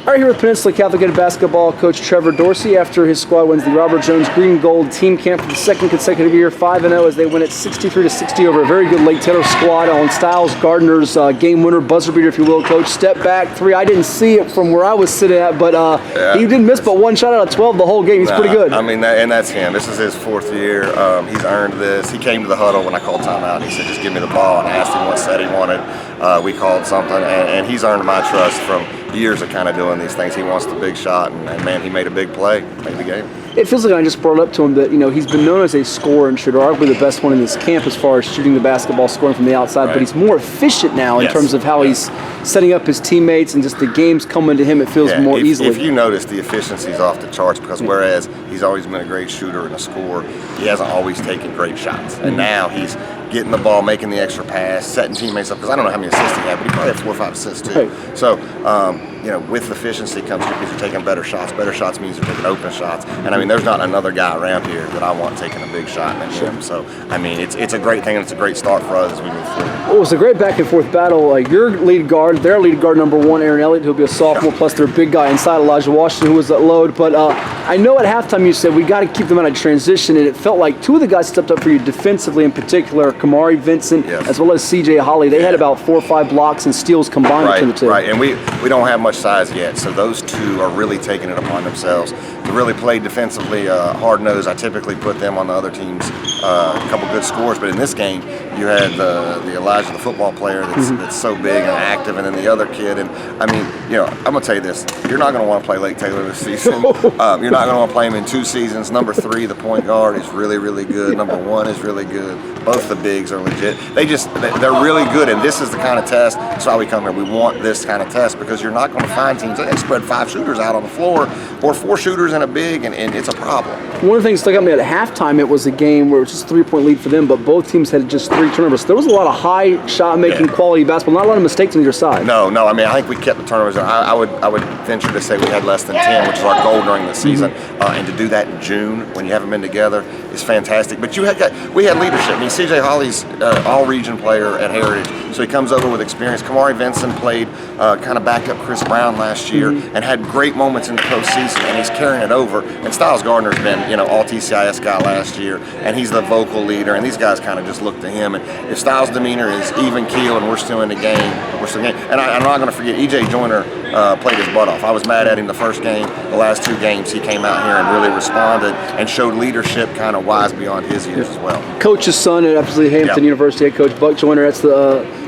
All right, here with Peninsula Catholic head basketball coach Trevor Dorsey after his squad wins the Robert Jones Green Gold Team Camp for the second consecutive year, 5-0 as they win it 63-60 over a very good Lake Taylor squad on Stylz Gardner's game winner, buzzer beater, if you will, coach. Step back three. I didn't see it from where I was sitting at, but he didn't miss but one shot out of 12 the whole game. He's pretty good. I mean, and that's him. This is his fourth year. He's earned this. He came to the huddle when I called timeout, and he said, just give me the ball, and I asked him what set he wanted. We called something, and he's earned my trust from years of kind of doing these things. He wants the big shot, and man, he made a big play, made the game. It feels like I just brought up to him that, you know, he's been known as a scorer and shooter, arguably the best one in this camp as far as shooting the basketball, scoring from the outside, but he's more efficient now in terms of how he's setting up his teammates and just the games coming to him, it feels more easily. If you notice, the efficiency's off the charts because whereas he's always been a great shooter and a scorer, he hasn't always taken great shots. And now he's getting the ball, making the extra pass, setting teammates up, because I don't know how many assists he had, but he probably had 4 or 5 assists too. Right. So, you know, with efficiency comes because you're taking better shots. Better shots means you're taking open shots. And I mean, there's not another guy around here that I want taking a big shot than him. So, I mean, it's a great thing, and it's a great start for us as we move forward. Well, it was a great back and forth battle. Your lead guard, their lead guard number one, Aaron Elliott, who'll be a sophomore, plus their big guy inside, Elijah Washington, who was at load. But I know at halftime you said we got to keep them out of transition, and it felt like two of the guys stepped up for you defensively in particular, Kamari Vincent as well as CJ Holly. They had about 4 or 5 blocks and steals combined between the two. Right, and we don't have much size yet, so those two are really taking it upon themselves to really play defensively hard-nosed. I typically put them on the other team's a couple good scores, but in this game you had the Elijah, the football player that's so big and active, and then the other kid. And I mean, you know, I'm gonna tell you this: you're not gonna want to play Lake Taylor this season. You're not gonna want to play him in 2 seasons. Number 3, the point guard, is really, really good. Number 1 is really good. Both the bigs are legit. They're really good, and this is the kind of test. That's why we come here. We want this kind of test because you're not going to find teams that spread 5 shooters out on the floor or 4 shooters and a big, and it's a problem. One of the things that stuck out to me at halftime, it was a game where it was just a 3-point lead for them, but both teams had just 3 turnovers. There was a lot of high shot-making quality basketball, not a lot of mistakes on either side. No. I mean, I think we kept the turnovers. I would venture to say we had less than 10, which is our goal during the season. And to do that in June when you haven't been together is fantastic. But we had leadership. I mean, CJ Holly's all-region player at Heritage, so he comes over with experience. Kamari Vincent played kind of backed up Chris Brown last year and had great moments in the postseason, and he's carrying it over. And Stylz Gardner's been, you know, all TCIS guy last year, and he's the vocal leader, and these guys kind of just look to him. And if Stylz' demeanor is even keel and we're still in the game, we're still in the game. And I'm not going to forget, EJ Joyner played his butt off. I was mad at him the first game. The last 2 games, he came out here and really responded and showed leadership kind of wise beyond his years as well. Coach's son at Hampton University head coach Buck Joyner, that's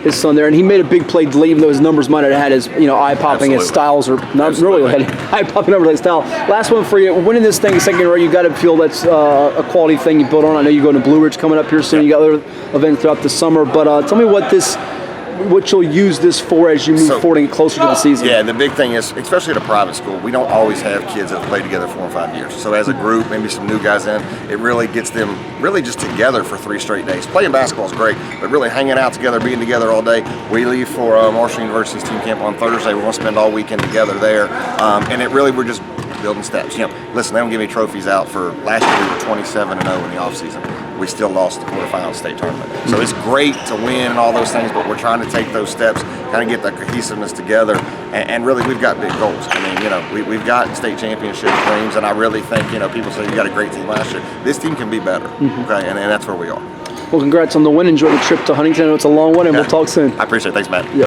his son there, and he made a big play late, even though his numbers might have had his eye-popping as Stylz, or not really had eye-popping numbers like Stylz. Last one for you, winning this thing second in a row, you got to feel that's a quality thing you built on. I know you're going to Blue Ridge coming up here soon. You got other events throughout the summer, but tell me what you'll use this for as you move forward and get closer to the season. Yeah, the big thing is, especially at a private school, we don't always have kids that have played together 4 or 5 years. So as a group, maybe some new guys in, it really gets them really just together for 3 straight days. Playing basketball is great, but really hanging out together, being together all day. We leave for Marshall University's team camp on Thursday. We're going to spend all weekend together there. And we're just building steps. You know, listen, they don't give me trophies out for last year. We were 27-0 in the offseason. We still lost the quarterfinal state tournament. So it's great to win and all those things, but we're trying to take those steps, kind of get the cohesiveness together, and really we've got big goals. I mean, you know, we've got state championship dreams, and I really think, you know, people say you got a great team last year. This team can be better, okay, and that's where we are. Well, congrats on the win. Enjoy the trip to Huntington. I know it's a long one, and we'll talk soon. I appreciate it. Thanks, Matt.